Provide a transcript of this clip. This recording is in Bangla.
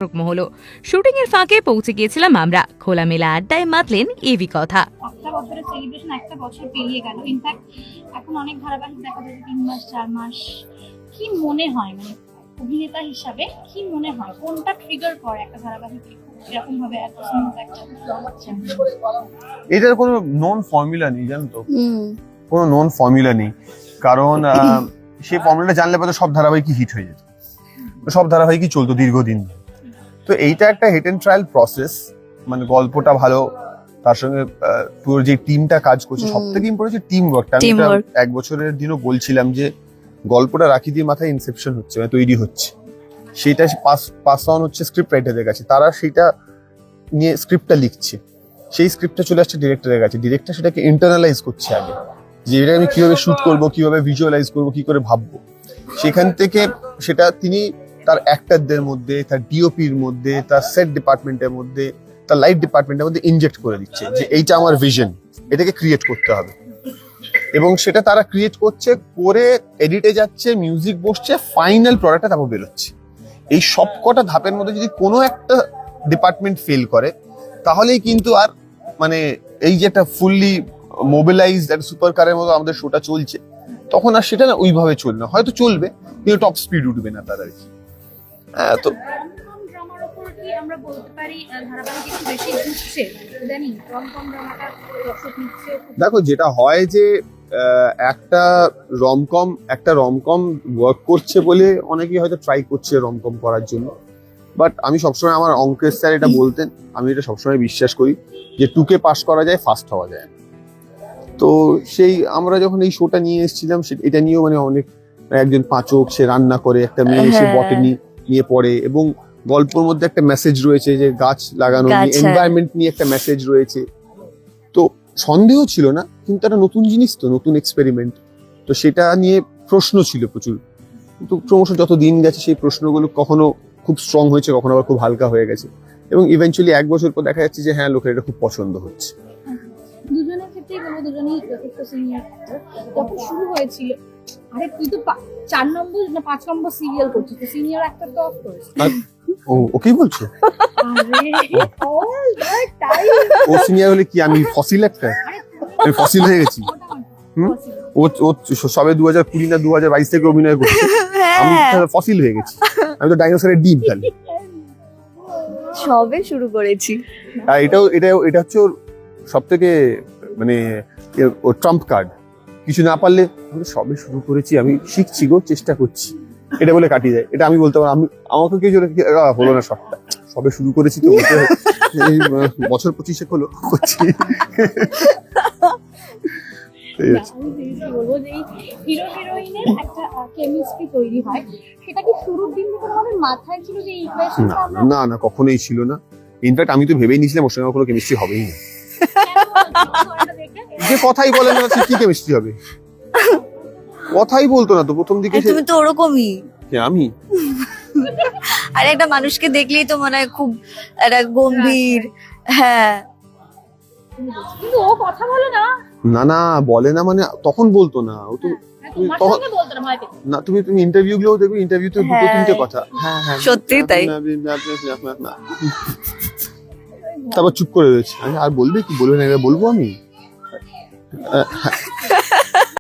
হলো। শুটিং এর ফাঁকে পৌঁছে গিয়েছিলাম আমরা, খোলামেলা আড্ডায় মাতলেন এবি কথা। একটা বছরের সেলিব্রেশন একটা বছর পেরিয়ে গেল, ইনফ্যাক্ট এখন অনেক ধারাবাহিক দেখা যায় 3 মাস 4 মাস। কি মনে হয়, মানে অভিনেতা হিসাবে কি মনে হয় কোনটা ট্রিগার করে একটা ধারাবাহিকে এরকম ভাবে এত স্মুথ একটা এটার কোনো নন ফর্মুলা নেই, জানো তো, কোনো নন ফর্মুলা নেই। কারণ সেই ফর্মুলাটা জানলে পরে সব ধারাবাহিকই হিট হয়ে যেত, সব ধারাবাহিকই চলতো দীর্ঘদিন। তো এইটা একটা হিট এন্ড ট্রায়াল প্রসেস, মানে গল্পটা ভালো, তার সঙ্গে পুরো যে টিমটা কাজ করছে, সব থেকে ইম্পর্টেন্ট হচ্ছে টিম ওয়ার্কটা। আমি এটা 1 বছরের দিনও বলছিলাম যে গল্পটা রাখি দিয়ে মাথায় ইনসেপশন হচ্ছে, মানে তৈরি হচ্ছে, সেটা পাস অন হচ্ছে স্ক্রিপ্ট রাইটারদের কাছে, তারা সেটা নিয়ে স্ক্রিপ্টটা লিখছে, সেই স্ক্রিপ্টটা চলে আসছে ডিরেক্টরের কাছে, ডিরেক্টর সেটাকে ইন্টারনালাইজ করছে আগে, যে এটা আমি কিভাবে শুট করব, কিভাবে ভিজুয়ালাইজ করব, কি করে ভাববো। সেখান থেকে সেটা তিনি তার অ্যাক্টরদের মধ্যে, তার ডিওপির মধ্যে, তার সেট ডিপার্টমেন্টের মধ্যে, তার লাইট ডিপার্টমেন্টের মধ্যে ইনজেক্ট করে দিচ্ছে যে এইটা আমার ভিশন, এটাকে ক্রিয়েট করতে হবে। এবং সেটা তারা ক্রিয়েট করছে, করে এডিটে যাচ্ছে, মিউজিক বসছে, ফাইনাল প্রোডাক্টটা তারপর বেরোচ্ছে। এই সব কটা ধাপের মধ্যে যদি কোনো একটা ডিপার্টমেন্ট ফেল করে, তাহলেই কিন্তু আর মানে এই যে একটা ফুললি মোবিলাইজড একটা সুপার কারের মতো আমাদের শোটা চলছে, তখন আর সেটা না ওইভাবে চলবে না, হয়তো চলবে কিন্তু টপ স্পিড উঠবে না তার আর কি। হ্যাঁ, তো ড্রামার উপর কি আমরা বলতে পারি ধারাবাহিক একটু বেশি ঝুঁকছে ইদানিং, রমকম ড্রামাটা দর্শক নিচ্ছে? দেখো, যেটা হয় যে একটা রমকম ওয়ার্ক করছে বলে অনেকেই হয়তো ট্রাই করছে রমকম করার জন্য, বাট আমি সবসময়, আমার অঙ্কেশ স্যার এটা বলতেন, আমি এটা সবসময় বিশ্বাস করি যে 2কে পাস করা যায়, ফার্স্ট হওয়া যায়। তো সেই আমরা যখন এই শোটা নিয়ে এসেছিলাম, এটা নিয়েও মানে অনেক, একজন পাচক, সে রান্না করে, একটা মেয়ে সে বটানি নিয়ে পড়ে, এবং গল্পের মধ্যে একটা মেসেজ রয়েছে যে গাছ লাগানো নিয়ে, এনভায়রনমেন্ট নিয়ে একটা মেসেজ রয়েছে। তো সন্দেহ ছিল না, কিন্তু একটা নতুন জিনিস, তো নতুন এক্সপেরিমেন্ট, তো সেটা নিয়ে প্রশ্ন ছিল প্রচুর। কিন্তু ক্রমশ যত দিন গেছে সেই প্রশ্নগুলো কখনো খুব স্ট্রং হয়েছে, কখনো আবার খুব হালকা হয়ে গেছে, এবং ইভেন্চুয়ালি 1 বছর পর দেখা যাচ্ছে যে হ্যাঁ, লোকের এটা খুব পছন্দ হচ্ছে। দুজনের ক্ষেত্রেই বলবো, দুজনেই যথেষ্ট সিনিয়র অ্যাক্টর। যখন শুরু হয়েছিল, আরে তুই তো 4 নম্বর না 5 নম্বর সিরিয়াল করছিস, তো সিনিয়র অ্যাক্টর তো অফ কোর্স। ওকেই বলছো? আরে অল দ্য টাইম ও সিনিয়র হলে কি আমি ফসিল একটা? আমি ফসিল হয়ে গেছি। ও সবে 2020 না 2022 থেকে অভিনয় করছে, আমি ফসিল হয়ে গেছি। আমি তো ডাইনোসরের ডিম খালি, সবে শুরু করেছি। আর এটা হচ্ছে ওর সব থেকে মানে ওর ট্রাম্প কার্ড। কিছু না পারলে আমি সবে শুরু করেছি, আমি শিখছি গো, চেষ্টা করছি, এটা বলে কাটিয়ে দেয়। এটা আমি বলতে পারবো, আমাকে কেউ হলো না, শটটা সবে শুরু করেছি, তো এই বছর 25 হলো করছি। আমি বলবো যে হিরো হিরোইনের একটা কেমিস্ট্রি তৈরি হয়, সেটা কি শুরুর দিন থেকে আমাদের মাথায় ছিল যে এই ইকুয়েশনটা আমরা? না না, কখনোই ছিল না। ইনফ্যাক্ট আমি তো ভেবেই নিয়েছিলাম ওর সঙ্গে কোনো কেমিস্ট্রি হবেই না। যে কথাই বলে না, কি কেমিস্ট্রি হবে, কথাই বলতো না তো প্রথম দিকে। তুমি তো ওরকমই। আমি আর একটা মানুষকে দেখলেই তো মনে হয় খুব একটা গম্ভীর। হ্যাঁ, কিন্তু ও কথা বলে না। না না, বলে না মানে তখন বলতো না, ও তো তোমার সঙ্গে বলতো না, ভয় পেত না। তুমি ইন্টারভিউ গুলো দেখবে, ইন্টারভিউতে 2-3টে কথা, হ্যাঁ হ্যাঁ সত্যি তাই। তারপর চুপ করে রয়েছে। আর বলবে কি, বলবে না, বলবো আমি।